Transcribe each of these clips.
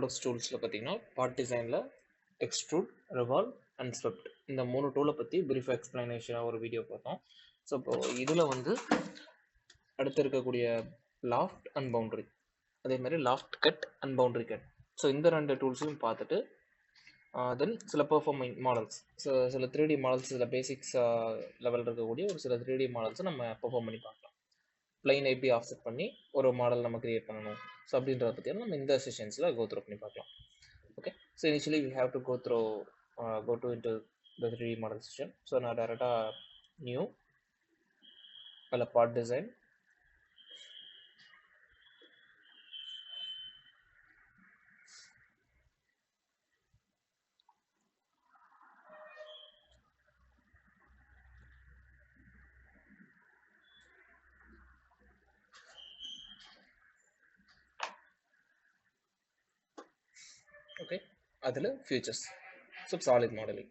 Autodesk டூல்ஸில் பார்த்தீங்கன்னா part டிசைனில் extrude, revolve and swept இந்த 3 டூலை பற்றி பிரீஃப் எக்ஸ்பிளனேஷனாக ஒரு வீடியோ பார்த்தோம். ஸோ இப்போ இதில் வந்து அடுத்து இருக்கக்கூடிய லாஃப்ட் அண்ட் பவுண்டரி, அதே மாதிரி loft cut and boundary cut, so இந்த 2 டூல்ஸையும் பார்த்துட்டு தென் சில பெர்ஃபார்மிங் மாடல்ஸ், சில 3D மாடல்ஸ், சில பேசிக்ஸ் லெவல் இருக்கக்கூடிய ஒரு சில 3D மாடல்ஸை நம்ம பெர்ஃபார்ம் பண்ணி பார்க்கலாம். பிளைன் எப்படி ஆஃப்செட் பண்ணி ஒரு மாடல் நம்ம கிரியேட் பண்ணணும், ஸோ அப்படின்றத பற்றி நம்ம இந்த செஷன்ஸில் கோ த்ரூ பண்ணி பார்க்கலாம். Okay, so initially we have to go to into the 3D model session. So நான் டேரெக்டாக நியூ அதில் பார்ட் டிசைன், ஓகே, அதில் features, so solid modeling,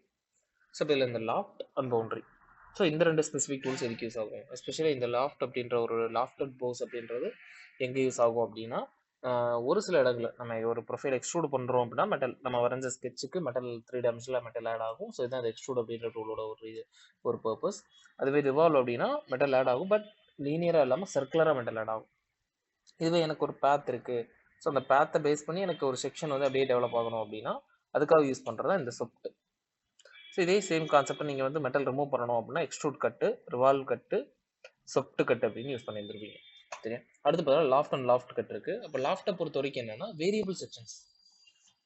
so இதில் இந்த லாஃப்ட் அண்ட் பவுண்டரி, ஸோ இந்த 2 ஸ்பெசிஃபிக் டூல்ஸ் எதுக்கு யூஸ் ஆகும், எஸ்பெஷலி இந்த லாஃப்ட் அப்படின்ற ஒரு லாஃப்டட் போஸ் அப்படின்றது எங்கே யூஸ் ஆகும் அப்படின்னா, ஒரு சில இடங்களில் நம்ம ஒரு ப்ரொஃபைல் எக்ஸ்ட்ரூட் பண்ணுறோம் அப்படின்னா மெட்டல், நம்ம வரைஞ்ச ஸ்கெட்சுக்கு மெட்டல் 3 டைமென்ஷனில் மெட்டல் ஆட் ஆகும். ஸோ இதுதான் அந்த எக்ஸ்ட்ரூட் அப்படின்ற டூலோட ஒரு பர்பஸ். அதுவே ரிவால்வ் அப்படின்னா மெட்டல் ஆட் ஆகும், பட் லீனியராக இல்லாமல் சர்க்குலராக மெட்டல் ஆட் ஆகும். இதுவே எனக்கு ஒரு பேத் இருக்குது, ஸோ அந்த பேத்தை பேஸ் பண்ணி எனக்கு ஒரு செக்ஷன் வந்து அப்படியே டெவலப் ஆகணும் அப்படின்னா அதுக்காக யூஸ் பண்ணுறது தான் இந்த சொப்ட். ஸோ இதே சேம் கான்செப்டை நீங்கள் வந்து மெட்டல் ரிமூவ் பண்ணணும் அப்படின்னா எக்ஸ்ட்ரூட் கட்டு, ரிவால்வ் கட்டு, சொப்ட் கட் அப்படின்னு யூஸ் பண்ணியிருந்துருப்பீங்க. சரியா, அடுத்து பார்த்தீங்கன்னா லாஃப்ட் அண்ட் லாஃப்ட் கட் இருக்குது. அப்போ லாஃப்ட்டை பொறுத்த வரைக்கும் என்னென்னா வேரியபிள் செக்ஷன்ஸ்.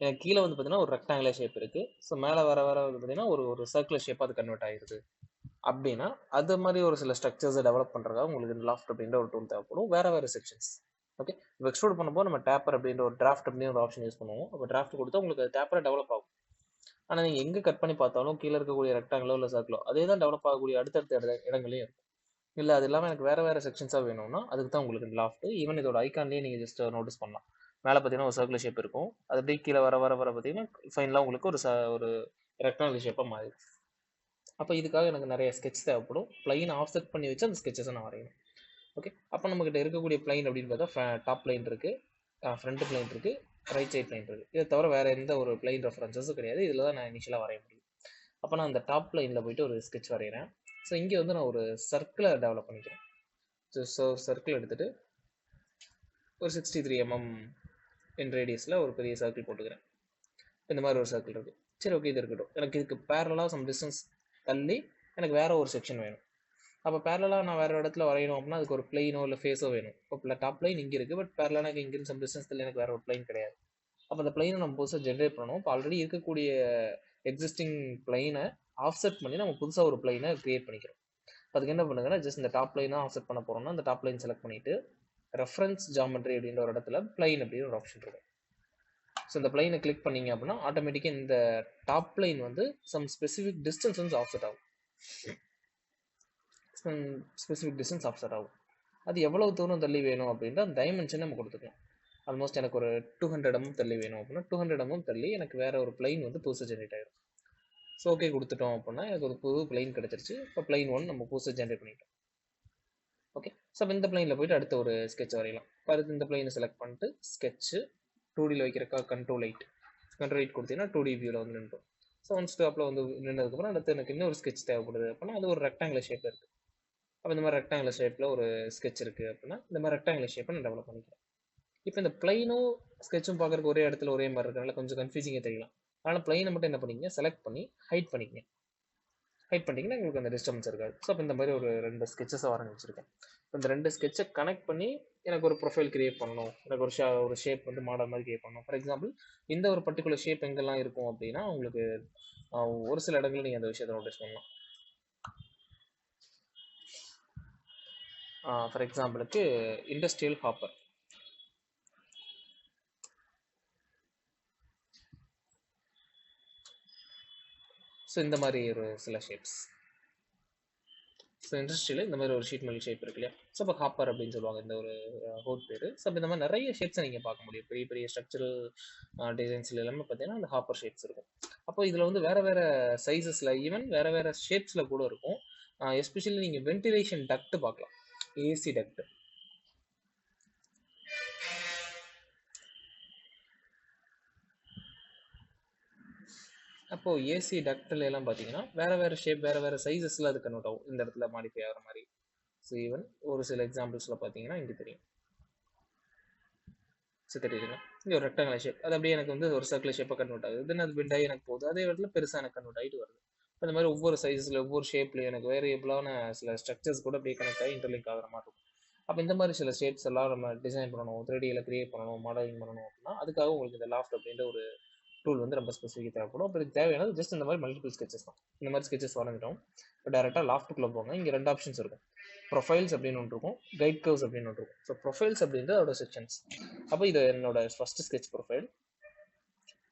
எனக்கு கீழே வந்து பார்த்தீங்கன்னா ஒரு ரெக்டாங்குலர் ஷேப் இருக்குது, ஸோ மேலே வர வந்து பார்த்தீங்கன்னா ஒரு சர்க்குலர் ஷேப்பாக அது கன்வெர்ட் ஆகிடுது அப்படின்னா அது மாதிரி ஒரு சில ஸ்ட்ரக்சர்ஸை டெவலப் பண்ணுறதுக்காக உங்களுக்கு இந்த லாஃப்ட் அப்படின்ற ஒரு டூல் தேவைப்படும். வேறு செக்ஷன்ஸ். ஓகே, இப்போ எக்ஸ்ட்ரூட் பண்ணும்போது நம்ம டேப்பர் அப்படின்ற ஒரு டிராஃப்ட் அப்படின்னு ஒரு ஆப்ஷன் யூஸ் பண்ணுவோம். அப்போ டிராஃப்ட் கொடுத்தா உங்களுக்கு அது டேப்பரை டெவலப் ஆகும். ஆனால் நீங்கள் எங்கே கட் பண்ணி பார்த்தாலும் கீழே இருக்கக்கூடிய ரெக்டாங்கிளோ இல்லை சர்க்கிளோ அதே தான் டெவலப் ஆகக்கூடிய அடுத்தடுத்த இடங்களையும் இருக்கும். இல்லை அது இல்லாமல் எனக்கு வேறு செக்ஷன்ஸாக வேணும்னா அதுக்கு தான் உங்களுக்கு லாஃப்ட். ஈவன் இதோட ஐக்கான்லேயே நீங்கள் ஜஸ்ட் நோட்டீஸ் பண்ணலாம். மேலே பார்த்தீங்கன்னா ஒரு சர்க்குலர் ஷேப் இருக்கும், அது அப்படியே கீழே வர பார்த்தீங்கன்னா ஃபைனலாக உங்களுக்கு ஒரு ரெக்டாங்கிள் ஷேப்பாக மாறிடும். அப்போ இதுக்காக எனக்கு நிறைய ஸ்கெட்ச் தேவைப்படும். பிளைன் ஆஃப்செட் பண்ணி வச்சு அந்த ஸ்கெட்சஸை நான் வரையணும். ஓகே, அப்போ நம்மகிட்ட இருக்கக்கூடிய பிளைன் அப்படின்னு பார்த்தா டாப் பிளைன் இருக்குது, ஃப்ரண்ட் பிளைன் இருக்குது, ரைட் சைட் பிளைன் இருக்குது. இதை தவிர வேறு எந்த ஒரு பிளைன் ரெஃபரன்ஸஸும் கிடையாது. இதில் தான் நான் இனிஷியலாக வரைய முடியும். அப்போ நான் அந்த டாப் பிளைனில் போயிட்டு ஒரு ஸ்கெட்ச் வரைகிறேன். ஸோ இங்கே வந்து நான் ஒரு சர்க்கிளை டெவலப் பண்ணிக்கிறேன். ஸோ சர்க்கிள் எடுத்துகிட்டு ஒரு 63 mm இன் ரேடியஸில் ஒரு பெரிய சர்க்கிள் போட்டுக்கிறேன். இந்த மாதிரி ஒரு சர்க்கிள் இருக்குது. சரி, ஓகே, இது இருக்கட்டும். எனக்கு இதுக்கு பேரலாக சம் டிஸ்டன்ஸ் தள்ளி எனக்கு வேறு ஒரு செக்ஷன் வேணும். அப்போ பேரலாக நான் வேறு இடத்துல வரையணும் அப்படின்னா அதுக்கு ஒரு பிளைனோ இல்லை ஃபேஸோ வேணும். இப்போ டாப் பிளைன் இங்கே இருக்குது, பட் பேரலாக எனக்கு இங்கிருந்து சம் டிஸ்டன்ஸ் தள்ளி எனக்கு வேறு ஒரு பிளைன் கிடையாது. அப்போ அந்த பிளைனை நம்ம புதுசாக ஜென்ரேட் பண்ணணும். இப்போ ஆல்ரெடி இருக்கக்கூடிய எக்ஸிஸ்டிங் பிளைனை ஆஃப்செட் பண்ணி நம்ம புதுசாக ஒரு பிளைனை கிரியேட் பண்ணிக்கிறோம். அதுக்கு என்ன பண்ணுங்கன்னா ஜஸ்ட் இந்த டாப் பிளைனாக ஆஃப்செட் பண்ண போகிறோம்னா அந்த டாப் பிளைன் செலக்ட் பண்ணிவிட்டு ரெஃபரன்ஸ் ஜாமெட்ரி அப்படின்ற ஒரு இடத்துல பிளைன் அப்படின்னு ஒரு ஆப்ஷன் இருக்கும். ஸோ இந்த பிளைனை கிளிக் பண்ணிங்க அப்படின்னா ஆட்டோமேட்டிக்காக இந்த டாப் பிளைன் வந்து சம் ஸ்பெசிஃபிக் டிஸ்டன்ஸ் வந்து ஆஃப்செட் ஆகும். அது எவ்வளவு தூரம் தள்ளி வேணும் அப்படின்ற அந்த டைமென்ஷன் நம்ம கொடுத்துக்கலாம். ஆல்மோஸ்ட் எனக்கு ஒரு 200 mm தள்ளி வேணும் அப்படின்னா 200 mm தள்ளி எனக்கு வேற ஒரு பிளைன் வந்து புதுசாக ஜென்ரேட் ஆகிடும். ஸோ ஓகே கொடுத்துட்டோம் அப்படின்னா எனக்கு ஒரு புது பிளைன் கிடச்சிருச்சு. இப்போ பிளைன் 1 நம்ம புதுசாக ஜென்ரேட் பண்ணிட்டோம். ஓகே, ஸோ இந்த பிளைனில் போயிட்டு அடுத்த ஒரு ஸ்கெட்ச் வரையலாம். அடுத்து இந்த பிளைனை செலக்ட் பண்ணிட்டு ஸ்கெட்ச்சு 2Dயில் வைக்கிறக்கா கண்ட்ரோல் 8 கொடுத்தீங்கன்னா 2D வியூவில் வந்து நின்றோம். ஸோ ஒன் ஸ்டாப்பில் வந்து நின்றதுக்கப்புறம் அடுத்து எனக்கு இன்னொரு ஸ்கெட்ச் தேவைப்படுது அப்படின்னா அது ஒரு ரெக்டாங்குலர் ஷேப்பில் இருக்குது. அப்போ இந்த மாதிரி ரெக்டாங்குலர் ஷேப்பில் ஒரு ஸ்கெட்ச் இருக்குது அப்படின்னா இந்த மாதிரி ரெக்டாங்குலர் ஷேப்பை நான் டெவலப் பண்ணிக்கிறேன். இப்போ இந்த பிளைனும் ஸ்கெட்சும் பார்க்குறதுக்கு ஒரே இடத்துல ஒரே மாதிரி இருக்கிறனால கொஞ்சம் கன்ஃபியூசிங்காக தெரியலாம். அதனால் பிளைனை மட்டும் என்ன பண்ணிக்கங்க, செலக்ட் பண்ணி ஹைட் பண்ணிங்கன்னா உங்களுக்கு அந்த டிஸ்டர்பன்ஸ் இருக்காது. ஸோ அப்போ இந்த மாதிரி ஒரு 2 ஸ்கெட்சஸை வரைஞ்சி வச்சுருக்கேன். இந்த 2 ஸ்கெட்சை கனெக்ட் பண்ணி எனக்கு ஒரு ப்ரொஃபைல் கிரியேட் பண்ணணும், எனக்கு ஒரு ஷேப் வந்து மாடல் மாதிரி கிரியேட் பண்ணணும். ஃபார் எக்ஸாம்பிள் இந்த ஒரு பர்டிகுலர் ஷேப் எங்கெல்லாம் இருக்கும் அப்படின்னா உங்களுக்கு ஒரு சில இடங்களில் நீங்கள் அந்த விஷயத்தை நோட்டீஸ் பண்ணலாம். ஃபார் எக்ஸாம்பிளுக்கு இண்டஸ்ட்ரியல் ஹாப்பர். ஸோ இந்த மாதிரி ஒரு சில ஷேப்ஸ். ஸோ இண்டஸ்ட்ரியில் இந்த மாதிரி ஒரு ஷீட் மெல் ஷேப் இருக்கு இல்லையா, ஸோ இப்போ ஹாப்பர் அப்படின்னு சொல்லுவாங்க இந்த ஒரு ஹோட் பேர். ஸோ இந்த மாதிரி நிறைய ஷேப்ஸை நீங்கள் பார்க்க முடியும். பெரிய பெரிய ஸ்ட்ரக்சரல் டிசைன்ஸில் எல்லாமே பார்த்தீங்கன்னா அந்த ஹாப்பர் ஷேப்ஸ் இருக்கும். அப்போ இதில் வந்து வேறு சைஸஸில் ஈவன் வேறு ஷேப்ஸில் கூட இருக்கும். எஸ்பெஷலி நீங்கள் வென்டிலேஷன் டக்ட் பார்க்கலாம், ஏசி டக்ட். அப்போ ஏசி டக்டில் எல்லாம் பார்த்தீங்கன்னா வேற வேற ஷேப் வேற வேற சைஸஸ்ல அது கன்வெர்ட் ஆகும் இந்த இடத்துல மாடிஃபை ஆகிற மாதிரி. ஸோ ஈவன் ஒரு சில எக்ஸாம்பிள்ஸ்ல பார்த்தீங்கன்னா இங்கே தெரியும். தெரியுதுங்க, இங்கே ஒரு ரெக்டாங்குலர் ஷேப் அது அப்படியே எனக்கு வந்து ஒரு சர்க்குலர் ஷேப்பாக கன்வெர்ட் ஆகுது. தென் அது பெண்ட் ஆகி எனக்கு போகுது, அதே இடத்துல பெருசாக எனக்கு கன்வெர்ட் ஆகிட்டு வருது. அந்த மாதிரி ஒவ்வொரு சைஸில் ஒவ்வொரு ஷேப்லையும் எனக்கு வேரியபிளான சில ஸ்ட்ரக்சர்ஸ் கூட அப்படியே கனெக்ட் ஆகி இன்டர்லிங்க் ஆகிற மாதிரி இருக்கும். அப்போ இந்த மாதிரி சில ஷேப்ஸ் எல்லாம் நம்ம டிசைன் பண்ணணும், 3Dயில் கிரியேட் பண்ணணும், மாடலிங் பண்ணணும் அப்படின்னா அதுக்காக உங்களுக்கு இந்த லாஃப்ட் அப்படின்ற ஒரு டூல் வந்து ரொம்ப ஸ்பெசிஃபிக்காக தேவைப்படும். அப்போ இதுக்கு தேவையானது ஜஸ்ட் இந்த மாதிரி மல்டிபிள் ஸ்கெச்சஸ் தான். இந்த மாதிரி ஸ்கெச்சஸ் வரைஞ்சிட்டோம். இப்போ டேரெக்டாக லாஃப்ட்டுக்குள்ளே போங்க. இங்கே 2 ஆப்ஷன்ஸ் இருக்கும். ப்ரொஃபைல்ஸ் அப்படின்னு ஒன்று இருக்கும், கைட் கர்வ்ஸ் அப்படின்னு ஒன்று இருக்கும். ஸோ ப்ரொஃபைல்ஸ் அப்படின்றது அதோட செக்ஷன்ஸ். அப்போ இது என்னோட ஃபர்ஸ்ட் ஸ்கெச் ப்ரொஃபைல்,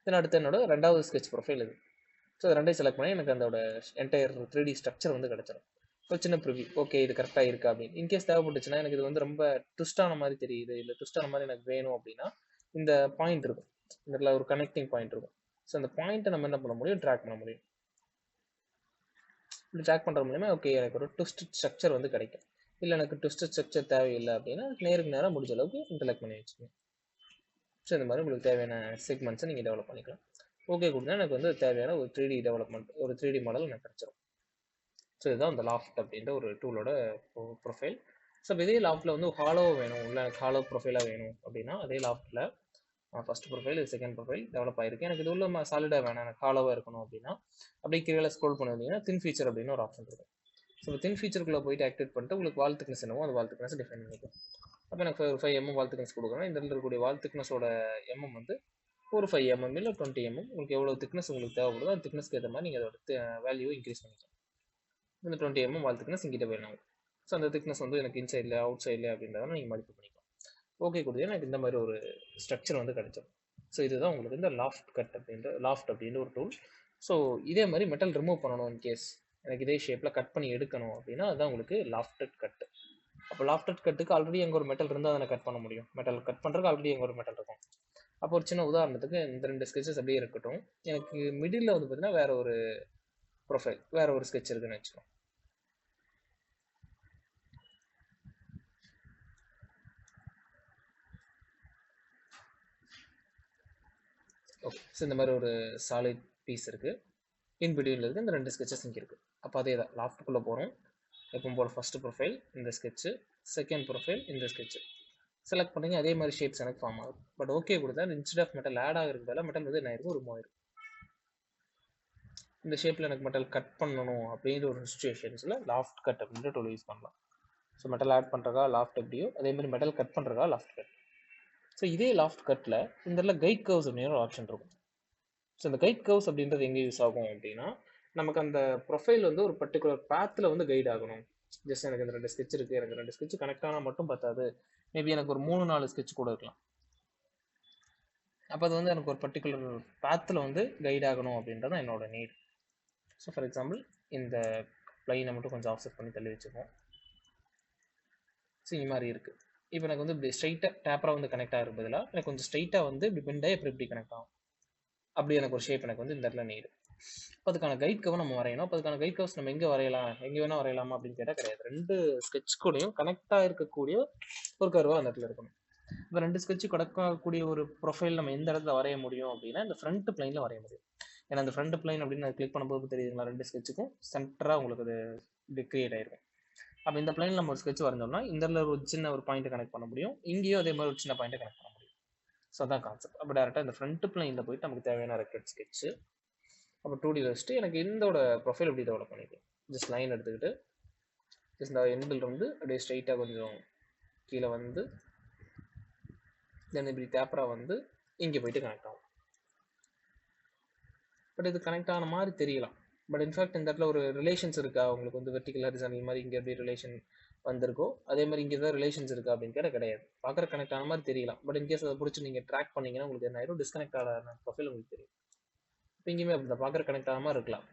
தென் அடுத்து என்னோட ரெண்டாவது ஸ்கெச் ப்ரொஃபைல் இது. ஸோ இது ரெண்டையும் செலக்ட் பண்ணி எனக்கு அதோட என்டையர் 3D ஸ்ட்ரக்சர் வந்து கிடச்சிடும். ஒரு சின்ன ப்ரிவியூ, ஓகே இது கரெக்டாக இருக்கா அப்படின்னு. இன்கேஸ் தேவைப்பட்டுச்சுன்னா எனக்கு இது வந்து ரொம்ப ட்விஸ்டான மாதிரி தெரியுது, இல்லை ட்விஸ்டான மாதிரி எனக்கு வேணும் அப்படின்னா இந்த பாயிண்ட் இருக்கும், இந்த இடத்துல ஒரு கனெக்டிங் பாயிண்ட் இருக்கும். ஸோ அந்த பாயிண்ட்டை நம்ம என்ன பண்ண முடியும், ட்ராக் பண்ண முடியும். இப்படி ட்ராக் பண்ணுற மூலியமாக ஓகே எனக்கு ஒரு ட்விஸ்டட் ஸ்ட்ரக்சர் வந்து கிடைக்கும். இல்லை எனக்கு ட்விஸ்டட் ஸ்ட்ரக்சர் தேவையில்லை அப்படின்னா நேருக்கு நேராக முடிஞ்ச அளவுக்கு இன்டர்லெக்ட் பண்ணி வச்சுக்கோங்க. ஸோ இந்த மாதிரி உங்களுக்கு தேவையான செக்மெண்ட்ஸை நீங்கள் டெவலப் பண்ணிக்கலாம். ஓகே கொடுத்தா எனக்கு வந்து தேவையான ஒரு 3D டெவலப்மெண்ட், ஒரு 3D மாடல் எனக்கு கிடச்சிரும். ஸோ இதுதான் இந்த லாஃப்ட் அப்படின்ற ஒரு டூலோட ப்ரொஃபைல். ஸோ இதே லாஃப்ட்டில் வந்து ஹாலோ வேணும், இல்லை எனக்கு ஹாலோ ப்ரொஃபைலாக வேணும் அப்படின்னா அதே லாஃப்ட்டில் ஃபர்ஸ்ட் ப்ரொஃபைல், இது செகண்ட் ப்ரொஃபைல் டெவலப் ஆயிருக்கு. எனக்கு இது உள்ள சாலிடாக வேணாம், எனக்கு ஹாலோவாக இருக்கணும் அப்படின்னா அப்படியே கீழே ஸ்க்ரோல் பண்ணிருந்தீங்கன்னா தின் ஃபீச்சர் அப்படின்னு ஒரு ஆப்ஷன் இருக்கும். ஸோ தின் ஃபீச்சருக்குள்ளே போயிட்டு ஆக்டிவேட் பண்ணிட்டு உங்களுக்கு வால் திக்னஸ் என்னவோ அந்த வால் திக்னஸ் டிஃபைன் பண்ணிக்கும். அப்போ எனக்கு ஒரு 5 mm வால் திக்னஸ் கொடுக்குறேன். இந்த இருக்கக்கூடிய வால் திக்னஸோட எம்எம் வந்து ஒரு 5 mm இல்லை 20 mm, உங்களுக்கு எவ்வளோ திக்னஸ் உங்களுக்கு தேவைப்படுதோ அந்த திக்னஸ்க்கு ஏற்ற மாதிரி நீங்கள் அதோட வேல்யூ இன்க்ரீஸ் பண்ணிக்கலாம். இந்த 20 mm வால் திக்னஸ் இங்கிட்ட வேணும். ஸோ அந்த திக்னஸ் வந்து எனக்கு இன்சைடில் அவுட் சைடில் அப்படின்றத நீங்கள் மாடிஃபை பண்ணிக்கலாம். ஓகே கொடுத்து எனக்கு இந்த மாதிரி ஒரு ஸ்ட்ரக்சர் வந்து கிடைச்சிடும். ஸோ இதுதான் உங்களுக்கு இந்த லாஃப்ட் அப்படின்ற ஒரு டூல். ஸோ இதே மாதிரி மெட்டல் ரிமூவ் பண்ணணும் இன்கேஸ் எனக்கு இதே ஷேப்பில் கட் பண்ணி எடுக்கணும் அப்படின்னா அதுதான் உங்களுக்கு லாஃப்டட் கட். அப்போ லாஃப்டட் கட்டுக்கு ஆல்ரெடி எங்கே ஒரு மெட்டல் இருந்தால் அதை கட் பண்ண முடியும். மெட்டல் கட் பண்ணுறதுக்கு ஆல்ரெடி எங்கே ஒரு மெட்டல் இருக்கும். அப்போ ஒரு சின்ன உதாரணத்துக்கு இந்த 2 ஸ்கெச்சஸ் அப்படியே இருக்கட்டும். எனக்கு மிடில் வந்து பார்த்தீங்கன்னா வேற ஒரு ப்ரொஃபைல், வேற ஒரு ஸ்கெட்ச் இருக்குன்னு வச்சுக்கோங்க. ஓகே, ஸோ இந்த மாதிரி ஒரு சாலிட் பீஸ் இருக்குது, இன் பிட்வீனில் இருக்குது, இந்த 2 ஸ்கெச்சஸ் இங்கே இருக்குது. அப்போ அதே தான் லாஃப்ட்டுக்குள்ளே போகிறோம். எப்போ போல் ஃபஸ்ட்டு ப்ரொஃபைல் இந்த ஸ்கெட்சு, செகண்ட் ப்ரொஃபைல் இந்த ஸ்கெட்சு செலக்ட் பண்ணிங்க. அதே மாதிரி ஷேப்ஸ் எனக்கு ஃபார்ம் ஆகும். பட் ஓகே கொடுத்தா இன்ஸ்டெட் ஆஃப் மெட்டல் ஆட் ஆகிறதுனால மெட்டல் வந்து என்ன ஆயிருக்கும், ரிமூவ் ஆயிரும். இந்த ஷேப்பில் எனக்கு மெட்டல் கட் பண்ணணும் அப்படிங்கிற ஒரு சுச்சுவேஷன்ஸில் லாஃப்ட் கட் அப்படின்ற டூல் யூஸ் பண்ணலாம். ஸோ மெட்டல் ஆட் பண்ணுறதா லாஃப்ட் எப்படியோ அதே மாதிரி மெட்டல் கட் பண்ணுறதா லாஃப்ட் கட். ஸோ இதே லாஃப்ட் கட்டில் இந்த இடத்துல கைட் கர்வ்ஸ் அப்படிங்கிற ஒரு ஆப்ஷன் இருக்கும். ஸோ இந்த கைட் கர்வ்ஸ் அப்படின்றது எங்கே யூஸ் ஆகும் அப்படின்னா நமக்கு அந்த ப்ரொஃபைல் வந்து ஒரு பர்டிகுலர் பேத்தில் வந்து கைட் ஆகணும். ஜஸ்ட் எனக்கு இந்த 2 ஸ்கெட்ச் இருக்குது, எனக்கு 2 ஸ்கெட்ச் கனெக்ட் ஆனால் மட்டும் பார்த்தாது, மேபி எனக்கு ஒரு 3-4 ஸ்கெட்ச் கூட இருக்கலாம். அப்போ அது வந்து எனக்கு ஒரு பர்டிகுலர் பேத்தில் வந்து கைட் ஆகணும் அப்படின்றது என்னோட நீட். ஸோ ஃபார் எக்ஸாம்பிள் இந்த ப்ளைனை மட்டும் கொஞ்சம் ஆஃப்செட் பண்ணி தள்ளி வச்சுப்போம். ஸோ இந்த மாதிரி இருக்குது. இப்போ எனக்கு வந்து இப்படி ஸ்ட்ரைட்டாக டேப்பராக வந்து கனெக்ட் ஆகிற பதிலாக எனக்கு கொஞ்சம் ஸ்ட்ரைட்டாக வந்து இப்படி பெண்டாக எப்படி கனெக்ட் ஆகும் அப்படி எனக்கு ஒரு ஷேப் எனக்கு வந்து இந்த இடத்துல நீடு. இப்போ அதுக்கான கைட் கர்வ் நம்ம வரையணும். அப்போ அதுக்கான கைட் கர்வ்ஸ் நம்ம எங்கே வரையலாம், எங்கே வேணால் வரையலாமா அப்படின்னு கேட்டால் கிடையாது. 2 ஸ்கெட்ச் கூடயும் கனெக்டாக இருக்கக்கூடிய ஒரு கர்வாக அந்த இடத்துல இருக்கணும். இப்போ 2 ஸ்கெட்ச் கொடுக்கக்கூடிய ஒரு ப்ரொஃபைல் நம்ம எந்த இடத்துல வரைய முடியும் அப்படின்னா இந்த ஃப்ரண்ட் பிளைனில் வரைய முடியும். ஏன்னா அந்த ஃப்ரண்ட் பிளைன் அப்படின்னு நான் கிளிக் பண்ணும்போது தெரியுதுங்களா, 2 ஸ்கெட்சுக்கும் சென்டராக உங்களுக்கு அது இப்படி கிரியேட் ஆயிருக்கும். அப்போ இந்த பிளைனில் நம்ம ஒரு ஸ்கெட்ச் வரைஞ்சோம்னா இந்த இடத்துல ஒரு சின்ன ஒரு பாயிண்ட்டை கனெக்ட் பண்ண முடியும், இங்கேயும் அதே மாதிரி ஒரு சின்ன பாயிண்ட்டை கனெக்ட் பண்ண முடியும். ஸோ அதான் கான்செப்ட். அப்போ டேரெக்டாக இந்த ஃப்ரண்ட் பிளைனில் போயிட்டு நமக்கு தேவையான ரெக்டட் ஸ்கெட்ச்சு அப்போ 2Dயில் வச்சுட்டு எனக்கு இதோட ப்ரொஃபைல் எப்படி டெவலப் பண்ணிக்கலாம். ஜஸ்ட் லைன் எடுத்துக்கிட்டு ஜஸ்ட் இந்த எண்டில் இருந்து அப்படியே ஸ்ட்ரைட்டாக கொஞ்சம் கீழே வந்து தென் இப்படி டேப்பராக வந்து இங்கே போயிட்டு கனெக்ட் ஆகும். பட் இது கனெக்ட் ஆன மாதிரி தெரியலாம். பட் இன்ஃபேக்ட் இந்த இடத்துல ஒரு ரிலேஷன்ஸ் இருக்கா உங்களுக்கு வந்து வெர்டிகல் ஹரிசாண்டல் மாதிரி இங்கே எப்படி ரிலேஷன் வந்திருக்கோ அதே மாதிரி இங்கே தான் ரிலேஷன்ஸ் இருக்கா அப்படின்னு கேட்டால் கிடையாது. பார்க்குற கனெக்ட் ஆன மாதிரி தெரியலாம். பட் இன்கேஸ் அதை பிடிச்சி நீங்கள் ட்ராக் பண்ணிங்கன்னா உங்களுக்கு என்ன ஆயிரும், டிஸ்கனெக்ட் ஆன ப்ரொஃபைல் உங்களுக்கு தெரியும். இப்போ இங்கேயுமே அப்படி பார்க்குற கனெக்ட் ஆகாமல் இருக்கலாம்,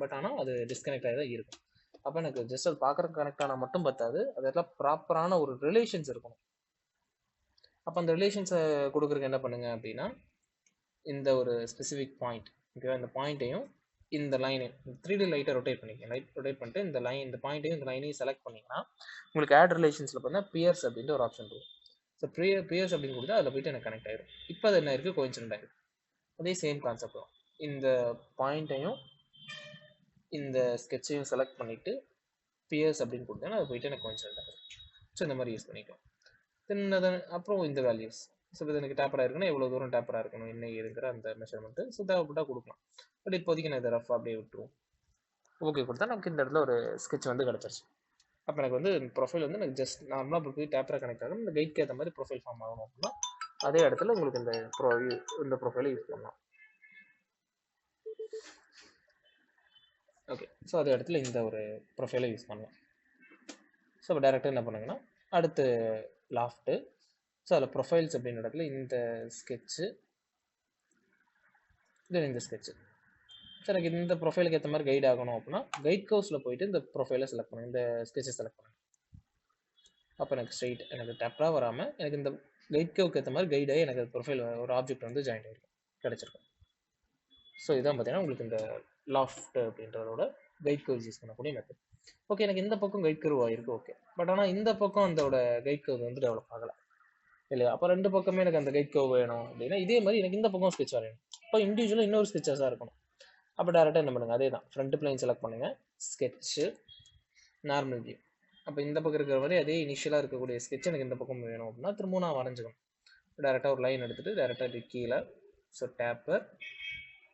பட் ஆனால் அது டிஸ்கனெக்ட் ஆகி தான் இருக்கும். அப்போ எனக்கு ஜஸ்ட் அது பார்க்குற கனெக்ட் ஆனால் மட்டும் பார்த்தாது, அதெல்லாம் ப்ராப்பரான ஒரு ரிலேஷன்ஸ் இருக்கணும். அப்போ அந்த ரிலேஷன்ஸை கொடுக்குறதுக்கு என்ன பண்ணுங்க அப்படின்னா இந்த ஒரு ஸ்பெசிஃபிக் பாயிண்ட், ஓகேவா, இந்த பாயிண்ட்டையும் இந்த லைனையும் 3D லைட்டை ரொட்டேட் பண்ணிக்கங்க. ரொட்டேட் பண்ணிட்டு இந்த பாயிண்ட்டையும் இந்த லைனையும் செலக்ட் பண்ணிங்கன்னா உங்களுக்கு ஆட் ரிலேஷன்ஸில் பார்த்தீங்கன்னா பியர்ஸ் அப்படின்ற ஒரு ஆப்ஷன் இருக்கும். ஸோ பியர்ஸ் அப்படின்னு கொடுத்தா அதில் போயிட்டு எனக்கு கனெக்ட் ஆயிரும். இப்போ அது என்ன இருக்குது, கோயின்சிடென்ட் ஆயிருக்கு. அதே சேம் கான்செப்ட் தான். இந்த பாயிண்ட்டையும் இந்த ஸ்கெட்சையும் செலக்ட் பண்ணிவிட்டு பியர்ஸ் அப்படின்னு கொடுத்தேன்னா அது போயிட்டு எனக்கு கோயின்சிடென்ட் ஆகும். ஸோ இந்த மாதிரி யூஸ் பண்ணிக்கலாம். தென் அதை அப்புறம் இந்த வேல்யூஸ், ஸோ இது எனக்கு டேப்பராக இருக்குன்னா எவ்வளோ தூரம் டேப்பராக இருக்கணும் என்ன ஏதுங்கிற அந்த மெஷர்மெண்ட்டு. ஸோ தேவைப்பட்டால் கொடுக்கலாம். பட் இப்போதைக்கு நான் இதை ரஃபாக அப்படியே விட்டுருவோம். ஓகே கொடுத்தா நமக்கு இந்த இடத்துல ஒரு ஸ்கெட்ச் வந்து கிடச்சிருச்சு. அப்போ எனக்கு வந்து ப்ரொஃபைல் வந்து எனக்கு ஜஸ்ட் நார்மலாக போய் டேப்பராக கனெக்ட் ஆகும். இந்த கைட்க்கு ஏற்ற மாதிரி ப்ரொஃபைல் ஃபார்ம் ஆகணும் அப்படின்னா அதே இடத்துல உங்களுக்கு இந்த ப்ரொஃபைலை யூஸ் பண்ணலாம். ஓகே, ஸோ அதே இடத்துல இந்த ஒரு ப்ரொஃபைலை யூஸ் பண்ணலாம். ஸோ இப்போ டேரெக்டாக என்ன பண்ணுங்கன்னா அடுத்து லாஃப்ட்டு. ஸோ அதில் ப்ரொஃபைல்ஸ் அப்படின்ற இடத்துல இந்த ஸ்கெட்சு, தென் இந்த ஸ்கெட்சு. ஸோ எனக்கு இந்த ப்ரொஃபைலுக்கு ஏற்ற மாதிரி கைட் ஆகணும் அப்படின்னா கைட் கர்வ்ஸில் போயிட்டு இந்த ப்ரொஃபைலை செலக்ட் பண்ணுங்க, இந்த ஸ்கெட்சை செலக்ட் பண்ணுங்க. அப்போ எனக்கு ஸ்ட்ரைட் எனக்கு டேப்பராக வராமல் எனக்கு இந்த கைட் கர்வுக்கு ஏற்ற மாதிரி கைடாகி எனக்கு ப்ரொஃபைல் ஒரு ஆப்ஜெக்ட் வந்து ஜாயின் ஆகிருக்கும், கிடச்சிருக்கும். ஸோ இதான் பார்த்தீங்கன்னா உங்களுக்கு இந்த லாஃப்ட் அப்படின்றதோட கைட் கர்வ்ஸ் யூஸ் பண்ணக்கூடிய மெத்தட். ஓகே, எனக்கு இந்த பக்கம் கைட் கர்வ் ஆகிருக்கு. ஓகே, பட் ஆனால் இந்த பக்கம் அதோட கைட் கர்வ் வந்து டெவலப் ஆகலை இல்லையா? அப்போ ரெண்டு பக்கமே எனக்கு அந்த கைட் கர்வ் வேணும் அப்படின்னா இதே மாதிரி எனக்கு இந்த பக்கம் ஸ்கெட்ச் வரையணும். இப்போ இண்டிவிஜுவலாக இன்னொரு ஸ்கெட்சஸாக இருக்கணும். அப்போ டேரெக்டாக என்ன பண்ணுங்கள், அதே தான் ஃப்ரண்ட் பிளைன் செலக்ட் பண்ணுங்கள், ஸ்கெட்சு, நார்மல் வியூ. அப்போ இந்த பக்கம் இருக்கிற மாதிரி அதே இனிஷியலாக இருக்கக்கூடிய ஸ்கெட்ச் எனக்கு இந்த பக்கம் வேணும் அப்படின்னா திரும்ப நான் வரைஞ்சிக்கணும். டேரெக்டாக ஒரு லைன் எடுத்துகிட்டு டேரெக்டாக கீழே, ஸோ டேப்பர்,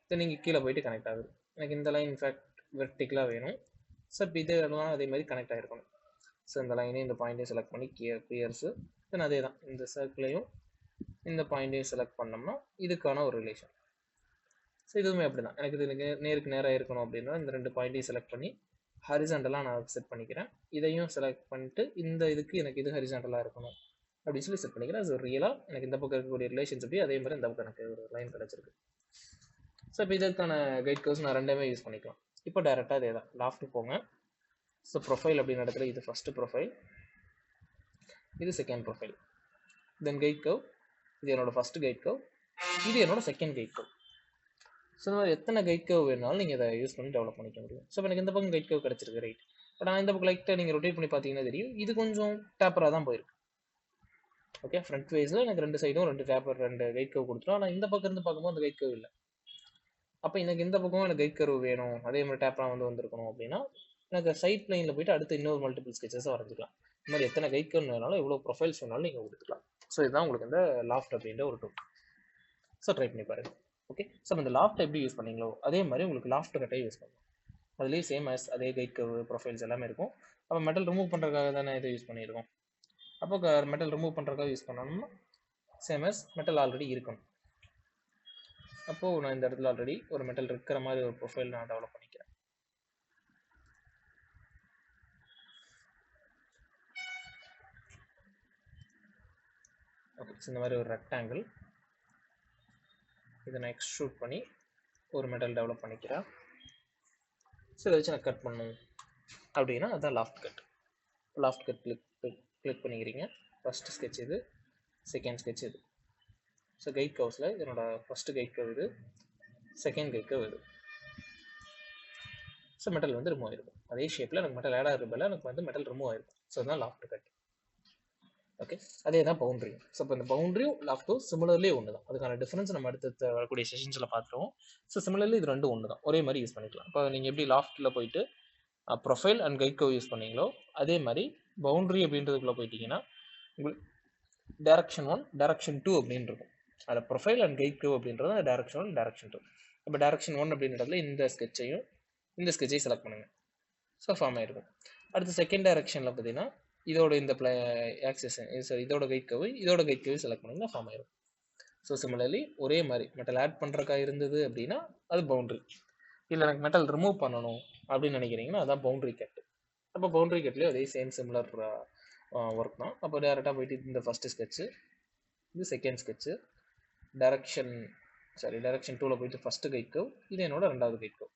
தென் நீங்கள் கீழே போயிட்டு கனெக்ட் ஆகுது. எனக்கு இந்த லைன் இன்ஃபேக்ட் வெர்டிக்கலாக வேணும். ஸோ இப்போ இதெல்லாம் அதே மாதிரி கனெக்ட் ஆகிருக்கணும். ஸோ இந்த லைனையும் இந்த பாயிண்ட்டையும் செலக்ட் பண்ணி பியர்ஸு, தென் அதே தான் இந்த சர்க்கிளையும் இந்த பாயிண்ட்டையும் செலக்ட் பண்ணோம்னா இதுக்கான ஒரு ரிலேஷன். ஸோ இதுவுமே அப்படி தான், எனக்கு இது நேருக்கு நேராக இருக்கணும் அப்படின்னா இந்த ரெண்டு பாயிண்ட்டையும் செலக்ட் பண்ணி ஹரிசாண்டலாக நான் செட் பண்ணிக்கிறேன். இதையும் செலக்ட் பண்ணிட்டு இந்த இதுக்கு எனக்கு இது ஹரிசாண்டலாக இருக்கணும் அப்படின்னு சொல்லி செட் பண்ணிக்கிறேன். அது ரியலாக எனக்கு இந்த பக்கம் இருக்கக்கூடிய ரிலேஷன்ஸ் எப்படி அதே மாதிரி இந்த பக்கம் எனக்கு ஒரு லைன் கிடச்சிருக்கு. ஸோ இப்போ இதற்கான கைட் கர்வ்ஸ் நான் ரெண்டுமே யூஸ் பண்ணிக்கலாம். இப்போ டேரெக்டாக அதே தான் லாஃப்ட் போங்க. ஸோ ப்ரொஃபைல் அப்படின்னு இடத்துல இது ஃபஸ்ட்டு ப்ரொஃபைல், இது செகண்ட் ப்ரொஃபைல், தென் கைட் கர்வ், இது என்னோட ஃபஸ்ட்டு கைட் கர்வ், இது என்னோட செகண்ட் கைட் கர்வ். ஸோ இந்த மாதிரி எத்தனை கைட் கர்வ் வேணாலும் நீங்கள் இதை யூஸ் பண்ணி டெவலப் பண்ணிக்க முடியும். ஸோ எனக்கு இந்த பக்கம் கைட் கர்வ் கிடச்சிருக்கு, ரைட். பட் நான் இந்த பக்கம் லைட்டாக நீங்கள் ரொட்டேட் பண்ணி பார்த்தீங்கன்னா தெரியும் இது கொஞ்சம் டேப்பராக தான் போயிருக்கு. ஓகே, ஃப்ரண்ட் ஃபேஸில் எனக்கு ரெண்டு சைடும் ரெண்டு கைட் கர்வ் கொடுத்துரும். ஆனால் இந்த பக்கம் இருந்து பார்க்கும்போது அந்த கைட் கர்வ் இல்லை. அப்போ எனக்கு இந்த பக்கம் எனக்கு கைட் கர்வ் வேணும், அதே மாதிரி டேப்லாம் வந்து வந்திருக்கணும் அப்படின்னா எனக்கு சைட் பிளைனில் போயிட்டு அடுத்து இன்னொரு மல்டிபிள் ஸ்கெச்சஸை வரைஞ்சிக்கலாம். இந்த மாதிரி எத்தனை கைட் கர்வ் வேணாலும் எவ்வளோ ப்ரொஃபைல்ஸ் வேணாலும் நீங்கள் கொடுத்துக்கலாம். ஸோ இதுதான் உங்களுக்கு இந்த லாஃப்ட் அப்படின்ற ஒரு டூல். ஸோ ட்ரை பண்ணி பாருங்கள். ஓகே, ஸோ இந்த லாஃப்ட் எப்படி யூஸ் பண்ணீங்களோ அதே மாதிரி உங்களுக்கு லாஃப்ட் கட்டை யூஸ் பண்ணலாம். அதுலேயும் சேம் ஆஸ் அதே கைட் கர்வ் ப்ரொஃபைல்ஸ் எல்லாமே இருக்கும். அப்போ மெட்டல் ரிமூவ் பண்ணுறதுக்காக தானே இதை யூஸ் பண்ணியிருக்கோம். அப்போ மெட்டல் ரிமூவ் பண்ணுறதுக்காக யூஸ் பண்ணணும்னா சேம் ஆஸ் மெட்டல் ஆல்ரெடி இருக்கணும். அப்போது நான் இந்த இடத்துல ஆல்ரெடி ஒரு மெட்டல் இருக்கிற மாதிரி ஒரு ப்ரொஃபைல் நான் டெவலப் பண்ணிக்கிறேன். ஓகே, இந்த மாதிரி ஒரு ரெக்டாங்கிள் இதை நான் எக்ஸ்ட்ரூட் பண்ணி ஒரு மெட்டல் டெவலப் பண்ணிக்கிறேன். ஸோ இதை வச்சு நான் கட் பண்ணணும் அப்படின்னா அதுதான் loft cut. Loft cut click பண்ணிக்கிறீங்க. ஃபஸ்ட்டு ஸ்கெட்ச் இது, செகண்ட் ஸ்கெட்ச் இது. ஸோ கைட் கர்வ்ஸில் என்னோட ஃபஸ்ட்டு கைட் கர்வ் இது, செகண்ட் கைட் கர்வ் இது. ஸோ மெட்டல் வந்து ரிமூவ் ஆகிருக்கும். அதே ஷேப்பில் எனக்கு மெட்டல் ஆட் ஆகிறதுல எனக்கு வந்து மெட்டல் ரிமூவ் ஆகிருக்கும். ஸோ அதுதான் லாஃப்ட் கட். ஓகே, அதே தான் பவுண்ட்ரி. ஸோ இப்போ இந்த பவுண்ட்ரியும் லாஃப்ட்டும் சிமிலர்லி ஒன்று தான். அதுக்கான டிஃபரன்ஸ் நம்ம அடுத்த வரக்கூடிய செஷன்ஸில் பார்த்துருவோம். ஸோ சிமிலர்லி இது ரெண்டும் ஒன்று தான், ஒரே மாதிரி யூஸ் பண்ணிக்கலாம். இப்போ நீங்கள் எப்படி லாஃப்ட்டில் போயிட்டு profile and guide curve use பண்ணீங்களோ அதே மாதிரி பவுண்ட்ரி அப்படின்றதுக்குள்ளே போயிட்டீங்கன்னா உங்களுக்கு டைரக்ஷன் 1 டைரக்ஷன் 2 அப்படின்னு இருக்கும். அதில் ப்ரொஃபைல் அண்ட் கைட் கர்வ் அப்படின்றது டைரக்ஷன் 1 டைரக்ஷன் 2. இப்போ டைரக்ஷன் 1 அப்படின்றதுல இந்த ஸ்கெட்சையும் இந்த ஸ்கெட்சையும் செலக்ட் பண்ணுங்கள். ஸோ ஃபார்ம் ஆகிருக்கும். அடுத்து செகண்ட் டைரக்ஷனில் பார்த்தீங்கன்னா இதோட இந்த ஆக்சஸ் இதோட கைட் கர்வ் செலக்ட் பண்ணிங்கன்னா ஃபார்ம் ஆயிரும். ஸோ சிமிலர்லி ஒரே மாதிரி மெட்டல் ஆட் பண்ணுறக்கா இருந்தது அப்படின்னா அது பவுண்ட்ரி, இல்லை எனக்கு மெட்டல் ரிமூவ் பண்ணணும் அப்படின்னு நினைக்கிறீங்கன்னா அதான் பவுண்ட்ரி கட். அப்போ பவுண்ட்ரி கட்லேயும் அதே சேம் சிமிலர் ஒர்க் தான். அப்போ டேரெக்டாக போயிட்டு இந்த ஃபஸ்ட்டு ஸ்கெட்சு, இது செகண்ட் ஸ்கெட்சு, டைரக்ஷன் 2ல் போயிட்டு ஃபஸ்ட்டு கைட் கர்வ், இது என்னோட ரெண்டாவது கைட் கர்வ்.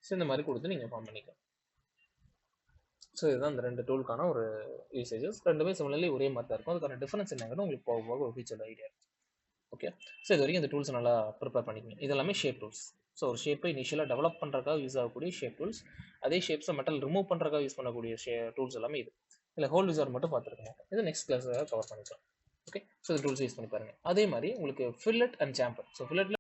ஸோ இந்த மாதிரி கொடுத்து நீங்கள் ஃபார்ம் பண்ணிக்கலாம். ஸோ இதுதான் இந்த ரெண்டு டூலுக்கான ஒரு யூசேஜஸ். ரெண்டுமே சிமிலர்லி ஒரே மாதிரி தான் இருக்கும். அதுக்கான டிஃபரன்ஸ் என்னங்கிறது உங்களுக்கு போக போக ஒரு ஃபியூச்சர் ஐடியா இருக்கும். ஓகே, ஸோ இது வரைக்கும் இந்த டூல்ஸ் நல்லா ப்ரிப்பேர் பண்ணிக்கங்க. இது எல்லாமே ஷேப் டூல்ஸ். ஸோ ஒரு ஷேப்பை இனிஷியலாக டெவலப் பண்ணுறதுக்காக யூஸ் ஆகக்கூடிய ஷேப் டூல்ஸ். அதே ஷேப்ஸை மெட்டல் ரிமூவ் பண்ணுறதுக்காக யூஸ் பண்ணக்கூடிய டூல்ஸ் எல்லாமே இது. இல்லை ஹோல் விசார்ட் மட்டும் பார்த்துருக்கோம். இது நெக்ஸ்ட் கிளாஸாக கவர் பண்ணிக்கலாம். ஓகே, ஸோ இந்த டூல்ஸ் யூஸ் பண்ணி பாருங்கள். அதே மாதிரி உங்களுக்கு ஃபில்லட் அண்ட் சாம்பர். ஸோ ஃபில்லட்டில்